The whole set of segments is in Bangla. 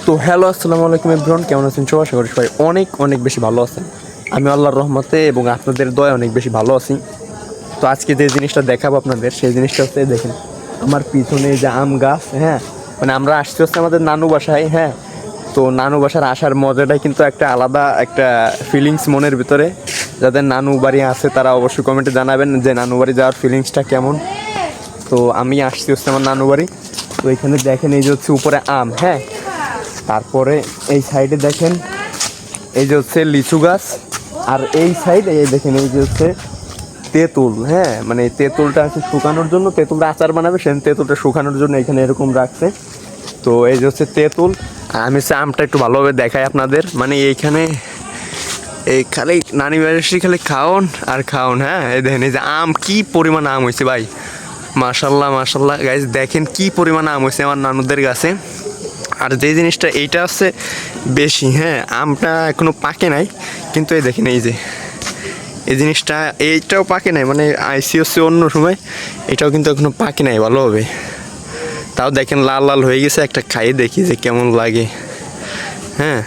তো হ্যালো আসসালামু আলাইকুম এভরিওয়ান, কেমন আছেন সবাই? আশা করি সবাই অনেক অনেক বেশি ভালো আছেন। আমি আল্লাহর রহমতে এবং আপনাদের দয়ায় অনেক বেশি ভালো আছি। তো আজকে যে জিনিসটা দেখাবো আপনাদের, সেই জিনিসটা হচ্ছে দেখেন আমার পিছনে যে আম গাছ। হ্যাঁ, মানে আমরা আসতে হচ্ছে আমাদের নানু বাসায়। হ্যাঁ, তো নানু বাসার আসার মজাটাই কিন্তু একটা আলাদা একটা ফিলিংস মনের ভিতরে। যাদের নানু বাড়ি আছে তারা অবশ্যই কমেন্টে জানাবেন যে নানু বাড়ি যাওয়ার ফিলিংসটা কেমন। তো আমি আসতে হচ্ছে আমার নানু বাড়ি। তো এখানে দেখেন এই যে হচ্ছে উপরে আম। হ্যাঁ, তারপরে এই সাইডে দেখেন এই যে হচ্ছে লিচু গাছ, আর এই সাইডে এই দেখেন এই যে হচ্ছে তেঁতুল। হ্যাঁ, মানে তেঁতুলটা আছে শুকানোর জন্য, তেঁতুলটা আচার বানাবে, সে তেঁতুলটা শুকানোর জন্য এখানে এরকম রাখছে। তো এই যে হচ্ছে তেঁতুল। আমি হচ্ছে আমটা একটু ভালোভাবে দেখাই আপনাদের। মানে এইখানে এই খালি নানি বাড়ি খালি খাওন আর খাওন। হ্যাঁ, এই দেখেন এই যে আম, কি পরিমাণ আম হয়েছে ভাই, মাশাল্লাহ মাশাল্লাহ গাইস, দেখেন কি পরিমাণ আম হয়েছে আমার নানুদের গাছে। আর যে জিনিসটা এইটা হচ্ছে বেশি, হ্যাঁ আমটা এখনো পাকে নাই, কিন্তু এই দেখেন এই যে এই জিনিসটা এইটাও পাকে নাই, মানে আইসি হচ্ছে অন্য সময়, এটাও কিন্তু এখনো পাকে নাই ভালোভাবে। তাও দেখেন লাল লাল হয়ে গেছে, একটা খাইয়ে দেখি যে কেমন লাগে। হ্যাঁ,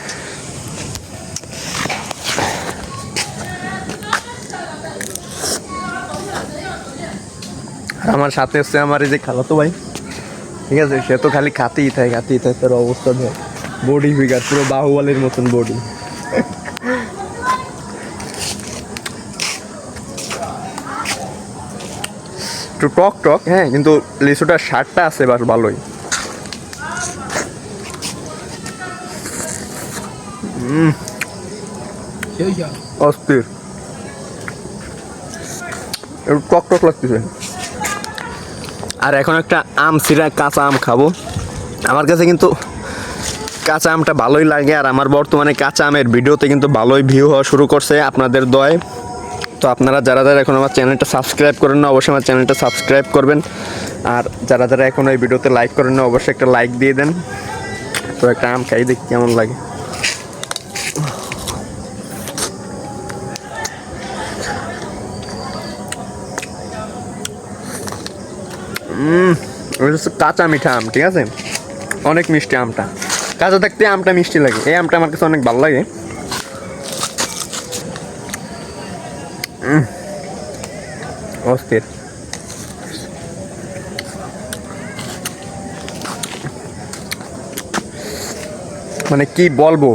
আমার সাথে হচ্ছে আমার এই যে খালাতো ভাই, ঠিক আছে, সে তো খালি খাতেই থাকে, তার অবস্থা দেয় বডি ফিগার পুরো বাহুবলের মতন বডি। একটু টক টক, হ্যাঁ, কিন্তু লিচুটার স্বাদটা আছে বাস ভালোই। অস্থির, একটু টক টক লাগতেছে। আর এখন একটা আম সিরা কাঁচা আম খাবো। আমার কাছে কিন্তু কাঁচা আমটা ভালোই লাগে, আর আমার বর্তমানে কাঁচা আমের ভিডিওতে কিন্তু ভালোই ভিউ হওয়া শুরু করছে আপনাদের দয়ায়। তো আপনারা যারা যারা এখন আমার চ্যানেলটা সাবস্ক্রাইব করেন না, অবশ্যই আমার চ্যানেলটা সাবস্ক্রাইব করবেন। আর যারা যারা এখন এই ভিডিওতে লাইক করেন না, অবশ্যই একটা লাইক দিয়ে দেন। তো একটা আম খাই দেখি কেমন লাগে। কাঁচা মিঠা আম, ঠিক আছে, অনেক মিষ্টি আমটা। কাঁচা থাকতে আমটা মিষ্টি লাগে, এই আমটা আমার কাছে অনেক ভালো লাগে। অস্থির। মানে কি বলবো,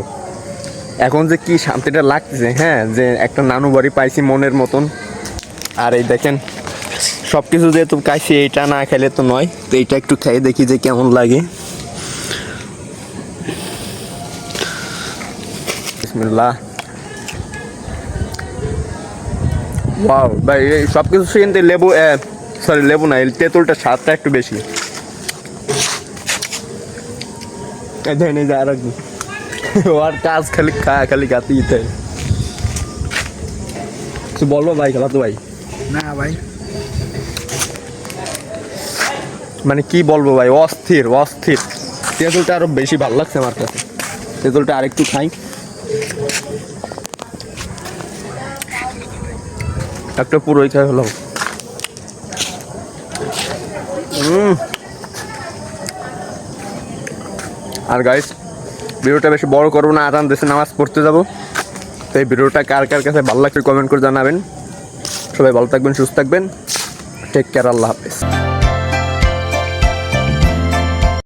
এখন যে কি শান্তিটা লাগতেছে। হ্যাঁ, যে একটা নানু বাড়ি পাইছি মনের মতন। আর এই দেখেন সব কিছু যেহেতু খাইছি, এইটা না খেলে তো নয়, তো এইটা একটু খেয়ে দেখি যে কেমন লাগে। বিসমিল্লাহ। ওয়াও ভাই, এই সব কিছু কিন্তু লেবু, সরি লেবু না, এই তেঁতুলটা স্বাদটা একটু বেশি। দেখেন এই যে আর আর কাজ খালি খালি খাতেই থাকে। কিছু বলবো ভাই, খেলা তো ভাই? না ভাই, মানে কি বলবো ভাই, অস্থির অস্থির। তেঁতুলটা আরো বেশি ভালো লাগছে আমার কাছে। তেঁতুলটা আরেকটু খাই, একটা পুরোই খাই হলো। আর গাইস, ভিডিওটা বেশি বড় করবো না, আজান দেশে নামাজ পড়তে যাবো। তো এই ভিডিওটা কার কার কাছে ভালো লাগছে কমেন্ট করে জানাবেন। সবাই ভালো থাকবেন, সুস্থ থাকবেন, টেক কেয়ার, আল্লাহ হাফেজ।